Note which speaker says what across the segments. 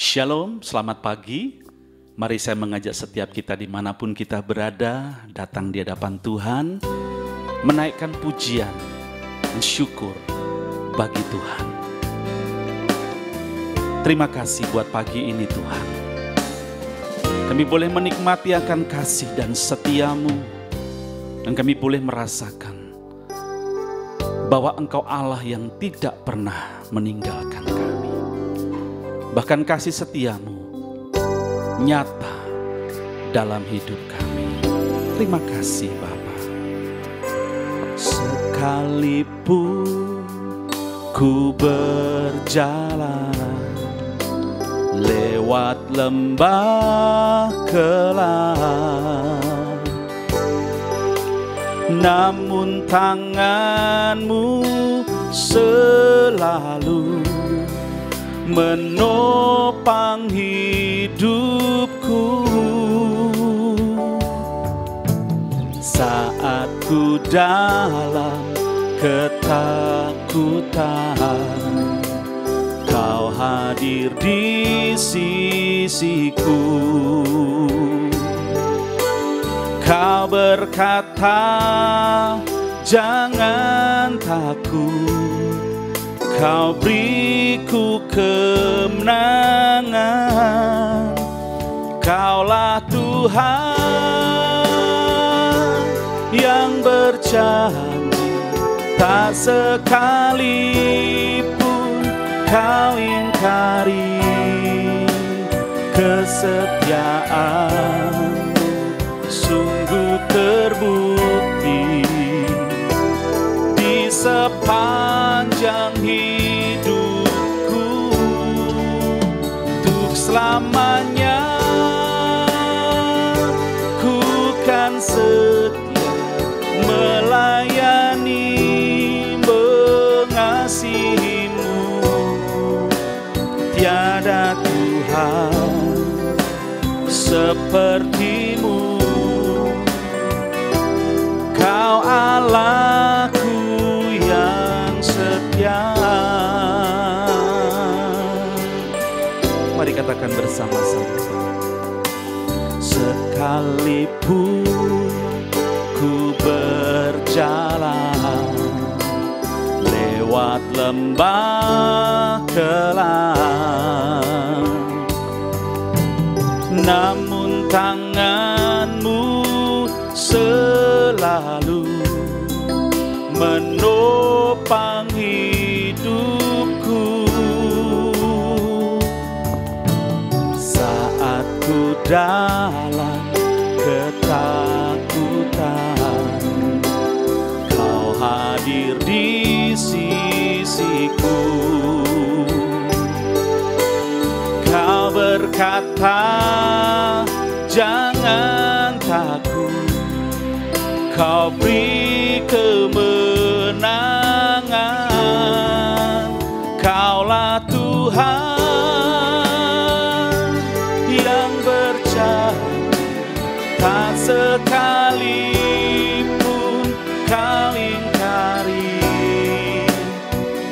Speaker 1: Shalom, selamat pagi. Mari saya mengajak setiap kita dimanapun kita berada, datang di hadapan Tuhan, menaikkan pujian dan syukur bagi Tuhan. Terima kasih buat pagi ini Tuhan. Kami boleh menikmati akan kasih dan setia-Mu, dan kami boleh merasakan bahwa Engkau Allah yang tidak pernah meninggalkan kami. Bahkan kasih setia-Mu nyata dalam hidup kami. Terima kasih Bapa. Sekalipun ku berjalan lewat lembah gelap, namun tangan-Mu selalu menopang hidupku. Saat ku dalam ketakutan, Kau hadir di sisiku. Kau berkata, jangan takut, Kau beriku kemenangan. Kaulah Tuhan yang berjanji, tak sekalipun Kau ingkari kesetiaan. Sungguh terbukti di sepanjang hidupku, untuk selamanya ku kan setia melayani, mengasihi-Mu. Tiada Tuhan seperti-Mu. Kau Allahku yang setia. Mari katakan bersama-sama. Sekalipun ku berjalan lewat lembah gelap, namun tangan-Mu selalu menopang hidupku. Saat ku dalam ketakutan, Kau hadir di sisiku. Kau berkata, jangan takut, Kau beri kemenangan. Kaulah Tuhan yang berjanji, tak sekalipun Kau ingkari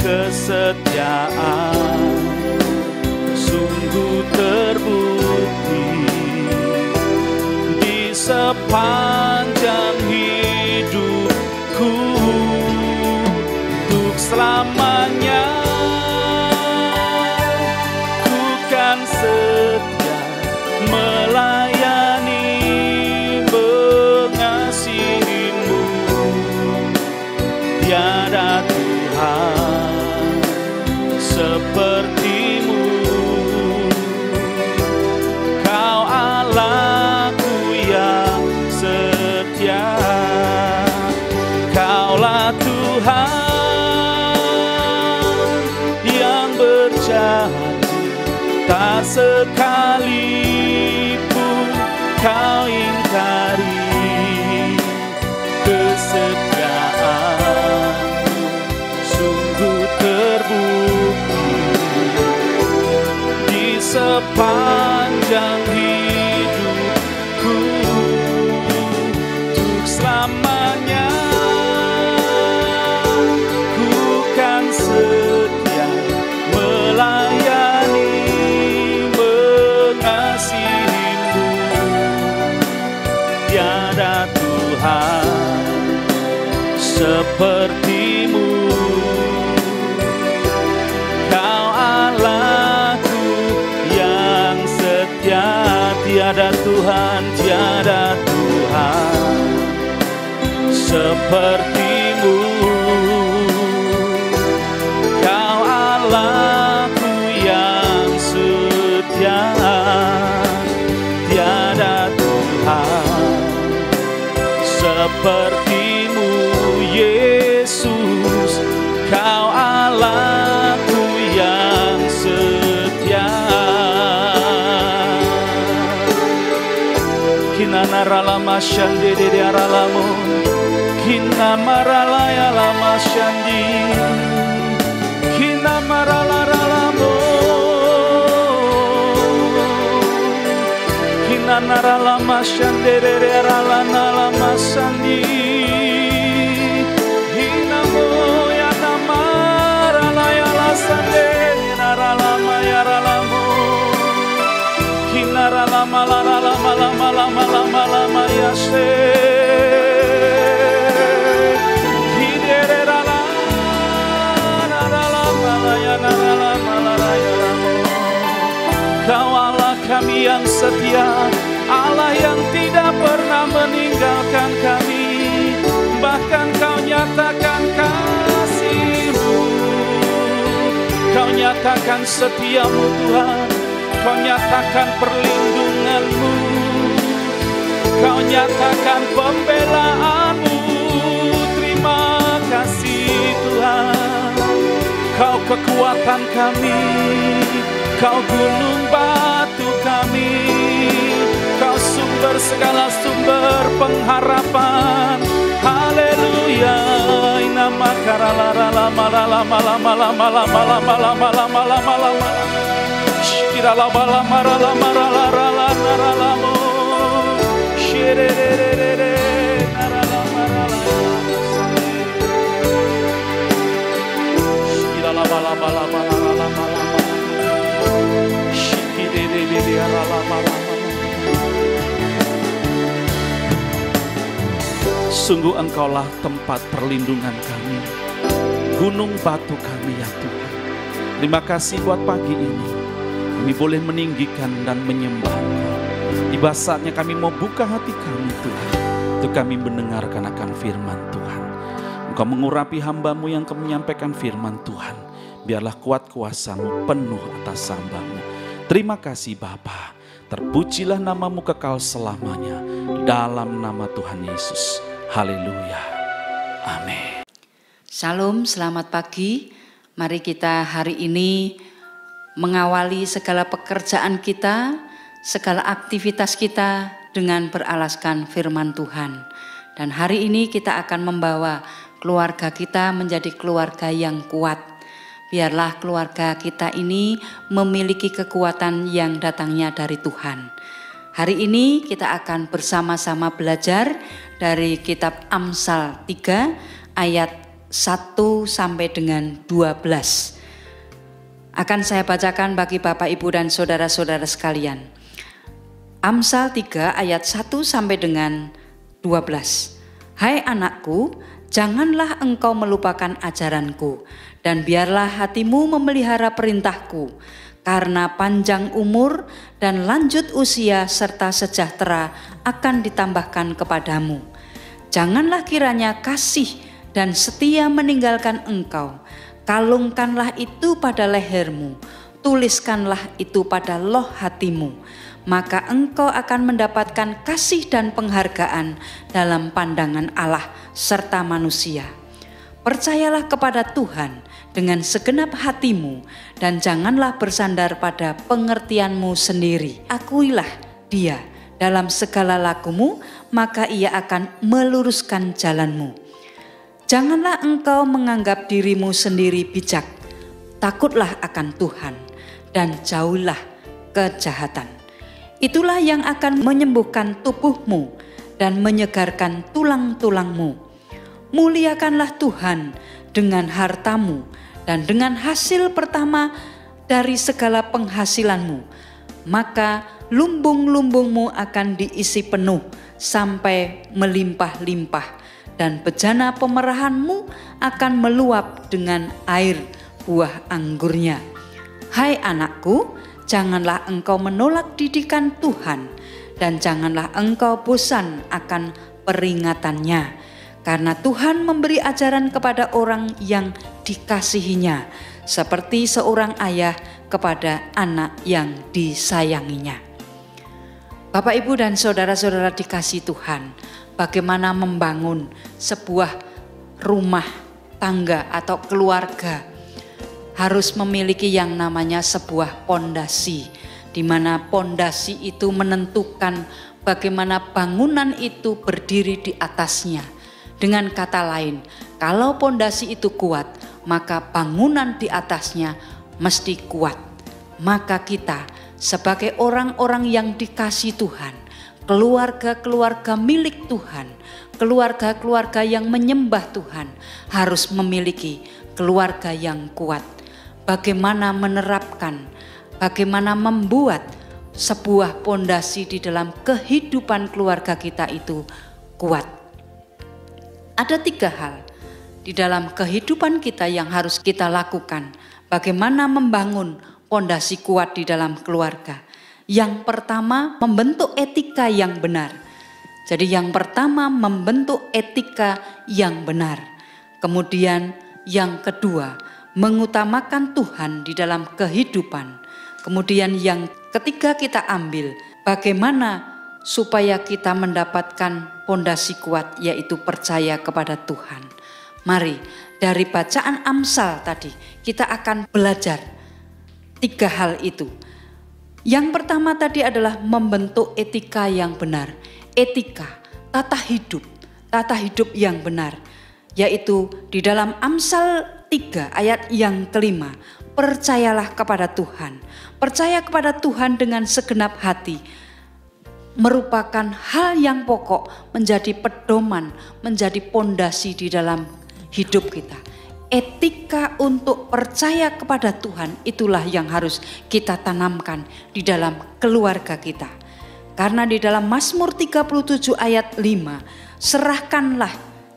Speaker 1: kesetiaan. Sungguh terbukti di sepanjang hidupku, untuk selamanya ku kan setia melayani, mengasihi-Mu. Tiada Tuhan seperti-Mu. Kau Allahku yang setia. Kaulah Tuhan yang berjanji, tak sekalipun Kau ingkari kesetiaan-Mu. Sungguh terbukti di sepanjang hidupku, untuk selamanya ku kan setia melayani, sepertimu. Kau Allahku yang setia, tiada Tuhan, tiada Tuhan sepertimu. Kau Allahku yang setia, tiada Tuhan sepertimu. Yesus, Kau Allahku yang setia. Kinanara lama shandi de aralamu, kinamara ya lama shandi, kinamara lalamu, kinanara lama shandi de aralana lama shandi, kinamo ya namara ya la shandi, naralama ya ralamu. Kinara lama lama lama lama lama lama lama ya se. Kidere lama lama ya lama ya. Kau Allah kami yang setia, Allah yang tidak pernah meninggalkan kami. Bahkan Kau nyatakan kasih-Mu, Kau nyatakan setia-Mu Tuhan. Kau nyatakan perlindungan-Mu, Kau nyatakan pembelaan-Mu. Terima kasih Tuhan. Kau kekuatan kami, Kau gunung batu kami, Kau sumber segala sumber pengharapan. Haleluya. Nama karala lama lama lama lama lama lama lama lama lama lama. Shira la bala mara la mara la la la la la mo. Shire re re re re mara la mara la. Shira la bala bala bala la la la. Shire re re re la la la. Sungguh Engkaulah tempat perlindungan kami, gunung batu kami ya Tuhan. Terima kasih buat pagi ini. Kami boleh meninggikan dan menyembah Engkau. Tiba saatnya kami mau buka hati kami Tuhan, untuk kami mendengarkan akan firman Tuhan. Engkau mengurapi hamba-Mu yang akan menyampaikan firman Tuhan. Biarlah kuat kuasa-Mu penuh atas hamba-Mu. Terima kasih Bapa. Terpujilah nama-Mu kekal selamanya. Dalam nama Tuhan Yesus. Haleluya. Amin.
Speaker 2: Shalom, selamat pagi. Mari kita hari ini mengawali segala pekerjaan kita, segala aktivitas kita dengan beralaskan firman Tuhan. Dan hari ini kita akan membawa keluarga kita menjadi keluarga yang kuat. Biarlah keluarga kita ini memiliki kekuatan yang datangnya dari Tuhan. Hari ini kita akan bersama-sama belajar dari kitab Amsal 3 ayat 1 sampai dengan 12. Akan saya bacakan bagi Bapak, Ibu, dan saudara-saudara sekalian. Amsal 3 ayat 1 sampai dengan 12. Hai anakku, janganlah engkau melupakan ajaranku, dan biarlah hatimu memelihara perintahku, karena panjang umur dan lanjut usia serta sejahtera akan ditambahkan kepadamu. Janganlah kiranya kasih dan setia meninggalkan engkau. Kalungkanlah itu pada lehermu, tuliskanlah itu pada loh hatimu. Maka engkau akan mendapatkan kasih dan penghargaan dalam pandangan Allah serta manusia. Percayalah kepada Tuhan dengan segenap hatimu, dan janganlah bersandar pada pengertianmu sendiri. Akuilah Dia dalam segala lakumu, maka Ia akan meluruskan jalanmu. Janganlah engkau menganggap dirimu sendiri bijak. Takutlah akan Tuhan dan jauhilah kejahatan. Itulah yang akan menyembuhkan tubuhmu dan menyegarkan tulang-tulangmu. Muliakanlah Tuhan dengan hartamu dan dengan hasil pertama dari segala penghasilanmu. Maka lumbung-lumbungmu akan diisi penuh sampai melimpah-limpah, dan bejana pemerahanmu akan meluap dengan air buah anggurnya. Hai anakku, janganlah engkau menolak didikan Tuhan, dan janganlah engkau bosan akan peringatannya, karena Tuhan memberi ajaran kepada orang yang dikasihinya, seperti seorang ayah kepada anak yang disayanginya. Bapak, Ibu, dan saudara-saudara dikasihi Tuhan, bagaimana membangun sebuah rumah tangga atau keluarga harus memiliki yang namanya sebuah pondasi, di mana pondasi itu menentukan bagaimana bangunan itu berdiri di atasnya. Dengan kata lain, kalau pondasi itu kuat, maka bangunan di atasnya mesti kuat. Maka kita sebagai orang-orang yang dikasihi Tuhan, keluarga-keluarga milik Tuhan, keluarga-keluarga yang menyembah Tuhan, harus memiliki keluarga yang kuat. Bagaimana menerapkan, bagaimana membuat sebuah pondasi di dalam kehidupan keluarga kita itu kuat. Ada 3 hal di dalam kehidupan kita yang harus kita lakukan. Bagaimana membangun pondasi kuat di dalam keluarga. Yang pertama, membentuk etika yang benar. Jadi yang pertama, membentuk etika yang benar. Kemudian yang kedua, mengutamakan Tuhan di dalam kehidupan. Kemudian yang ketiga kita ambil, bagaimana supaya kita mendapatkan pondasi kuat, yaitu percaya kepada Tuhan. Mari dari bacaan Amsal tadi kita akan belajar 3 hal itu. Yang pertama tadi adalah membentuk etika yang benar. Etika, tata hidup yang benar. Yaitu di dalam Amsal 3 ayat yang kelima, percayalah kepada Tuhan. Percaya kepada Tuhan dengan segenap hati merupakan hal yang pokok, menjadi pedoman, menjadi pondasi di dalam hidup kita. Etika untuk percaya kepada Tuhan itulah yang harus kita tanamkan di dalam keluarga kita. Karena di dalam Mazmur 37 ayat 5, serahkanlah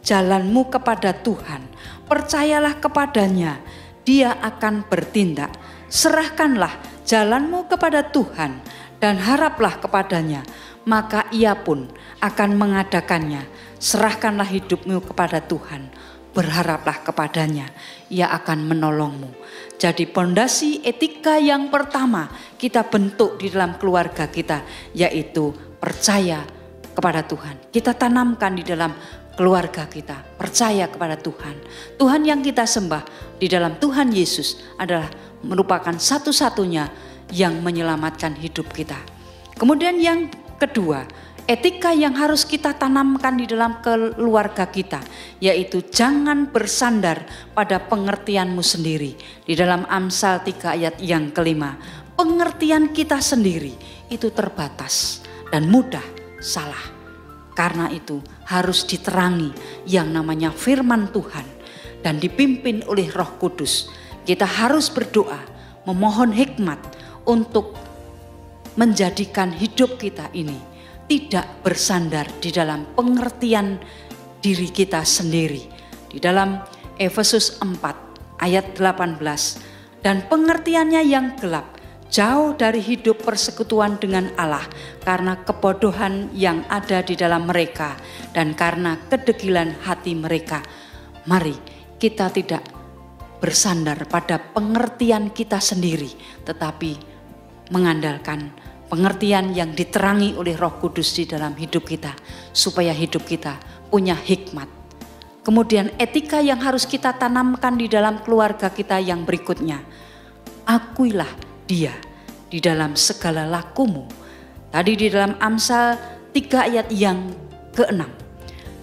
Speaker 2: jalanmu kepada Tuhan, percayalah kepadanya, Dia akan bertindak. Serahkanlah jalanmu kepada Tuhan dan haraplah kepadanya, maka Ia pun akan mengadakannya. Serahkanlah hidupmu kepada Tuhan, berharaplah kepadanya, Ia akan menolongmu. Jadi pondasi etika yang pertama kita bentuk di dalam keluarga kita, yaitu percaya kepada Tuhan. Kita tanamkan di dalam keluarga kita, percaya kepada Tuhan. Tuhan yang kita sembah di dalam Tuhan Yesus adalah merupakan satu-satunya yang menyelamatkan hidup kita. Kemudian yang kedua, etika yang harus kita tanamkan di dalam keluarga kita, yaitu jangan bersandar pada pengertianmu sendiri. Di dalam Amsal 3 ayat yang kelima, pengertian kita sendiri itu terbatas dan mudah salah. Karena itu harus diterangi yang namanya firman Tuhan dan dipimpin oleh Roh Kudus. Kita harus berdoa, memohon hikmat untuk menjadikan hidup kita ini tidak bersandar di dalam pengertian diri kita sendiri. Di dalam Efesus 4 ayat 18, dan pengertiannya yang gelap, jauh dari hidup persekutuan dengan Allah karena kebodohan yang ada di dalam mereka dan karena kedegilan hati mereka. Mari kita tidak bersandar pada pengertian kita sendiri, tetapi mengandalkan pengertian yang diterangi oleh Roh Kudus di dalam hidup kita, supaya hidup kita punya hikmat. Kemudian etika yang harus kita tanamkan di dalam keluarga kita yang berikutnya, akuilah Dia di dalam segala lakumu. Tadi di dalam Amsal 3 ayat yang ke-6.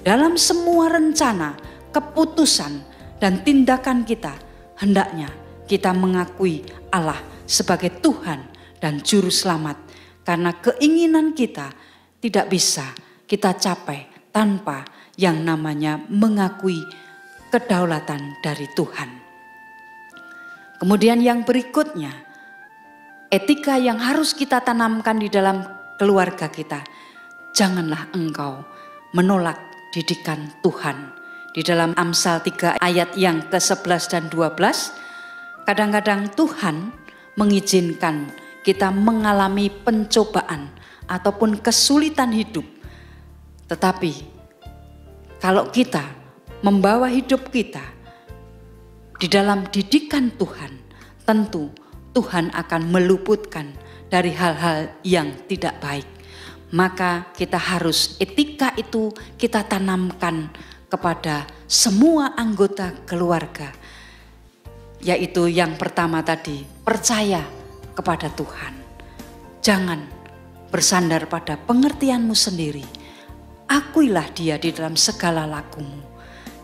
Speaker 2: Dalam semua rencana, keputusan, dan tindakan kita, hendaknya kita mengakui Allah sebagai Tuhan dan Juru Selamat. Karena keinginan kita tidak bisa kita capai tanpa yang namanya mengakui kedaulatan dari Tuhan. Kemudian yang berikutnya, etika yang harus kita tanamkan di dalam keluarga kita. Janganlah engkau menolak didikan Tuhan. Di dalam Amsal 3 ayat yang ke-11 dan 12, kadang-kadang Tuhan mengizinkan kita mengalami pencobaan ataupun kesulitan hidup. Tetapi kalau kita membawa hidup kita di dalam didikan Tuhan, tentu Tuhan akan meluputkan dari hal-hal yang tidak baik. Maka kita harus etika itu kita tanamkan kepada semua anggota keluarga. Yaitu yang pertama tadi, percaya kepada Tuhan. Jangan bersandar pada pengertianmu sendiri. Akuilah Dia di dalam segala lakumu.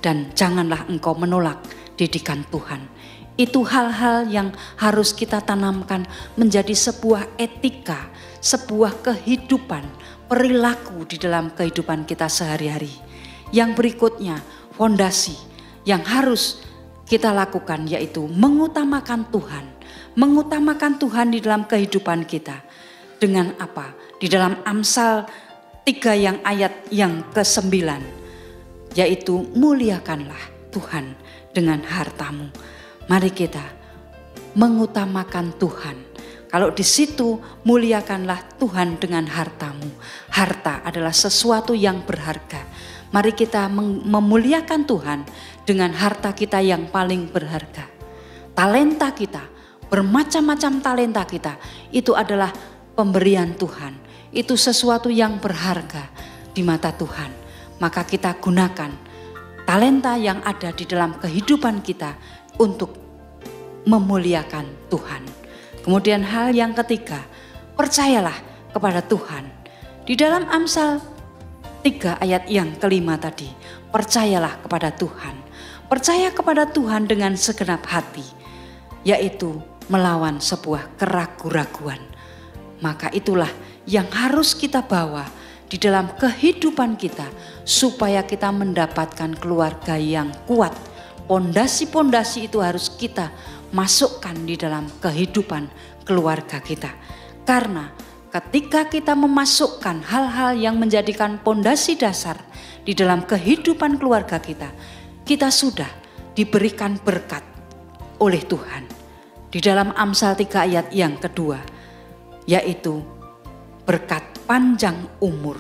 Speaker 2: Dan janganlah engkau menolak didikan Tuhan. Itu hal-hal yang harus kita tanamkan menjadi sebuah etika, sebuah kehidupan, perilaku di dalam kehidupan kita sehari-hari. Yang berikutnya, fondasi yang harus kita lakukan yaitu mengutamakan Tuhan. Mengutamakan Tuhan di dalam kehidupan kita. Dengan apa? Di dalam Amsal 3 yang ayat yang ke-9. Yaitu muliakanlah Tuhan dengan hartamu. Mari kita mengutamakan Tuhan. Kalau di situ muliakanlah Tuhan dengan hartamu. Harta adalah sesuatu yang berharga. Mari kita memuliakan Tuhan dengan harta kita yang paling berharga. Talenta kita, bermacam-macam talenta kita, itu adalah pemberian Tuhan. Itu sesuatu yang berharga di mata Tuhan. Maka kita gunakan talenta yang ada di dalam kehidupan kita untuk memuliakan Tuhan. Kemudian hal yang ketiga, percayalah kepada Tuhan. Di dalam Amsal 3 ayat yang ke-5 tadi, percayalah kepada Tuhan. Percaya kepada Tuhan dengan segenap hati, yaitu melawan sebuah keraguan-raguan. Maka itulah yang harus kita bawa di dalam kehidupan kita supaya kita mendapatkan keluarga yang kuat. Pondasi-pondasi itu harus kita masukkan di dalam kehidupan keluarga kita. Karena ketika kita memasukkan hal-hal yang menjadikan pondasi dasar di dalam kehidupan keluarga kita, kita sudah diberikan berkat oleh Tuhan. Di dalam Amsal 3 ayat yang kedua, yaitu berkat panjang umur.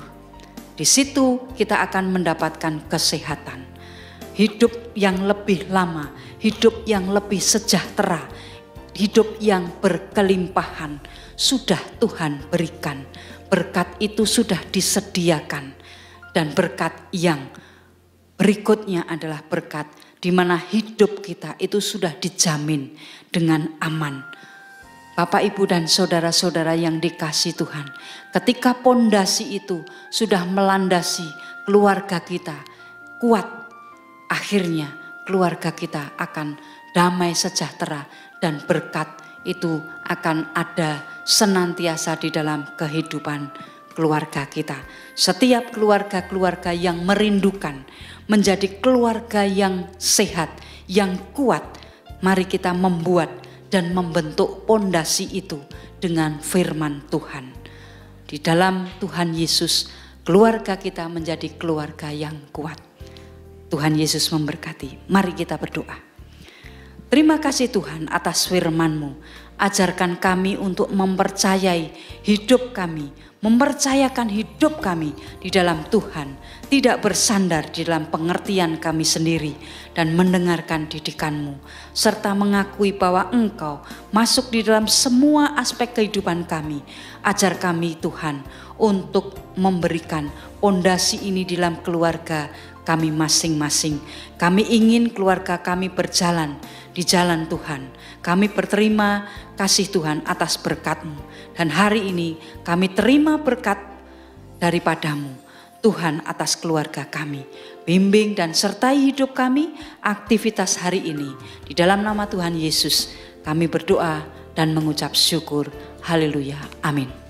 Speaker 2: Di situ kita akan mendapatkan kesehatan, hidup yang lebih lama, hidup yang lebih sejahtera, hidup yang berkelimpahan sudah Tuhan berikan. Berkat itu sudah disediakan. Dan berkat yang berikutnya adalah berkat di mana hidup kita itu sudah dijamin dengan aman. Bapak, Ibu dan saudara-saudara yang dikasihi Tuhan, ketika pondasi itu sudah melandasi keluarga kita kuat, akhirnya keluarga kita akan damai sejahtera dan berkat itu akan ada senantiasa di dalam kehidupan keluarga kita. Setiap keluarga-keluarga yang merindukan menjadi keluarga yang sehat, yang kuat, mari kita membuat dan membentuk pondasi itu dengan firman Tuhan. Di dalam Tuhan Yesus, keluarga kita menjadi keluarga yang kuat. Tuhan Yesus memberkati. Mari kita berdoa. Terima kasih Tuhan atas firman-Mu. Ajarkan kami untuk mempercayai hidup kami, mempercayakan hidup kami di dalam Tuhan, tidak bersandar di dalam pengertian kami sendiri dan mendengarkan didikan-Mu, serta mengakui bahwa Engkau masuk di dalam semua aspek kehidupan kami. Ajar kami Tuhan untuk memberikan pondasi ini di dalam keluarga kami masing-masing. Kami ingin keluarga kami berjalan di jalan Tuhan. Kami berterima kasih Tuhan atas berkat-Mu. Dan hari ini kami terima berkat daripada-Mu Tuhan atas keluarga kami. Bimbing dan sertai hidup kami, aktivitas hari ini. Di dalam nama Tuhan Yesus kami berdoa dan mengucap syukur. Haleluya. Amin.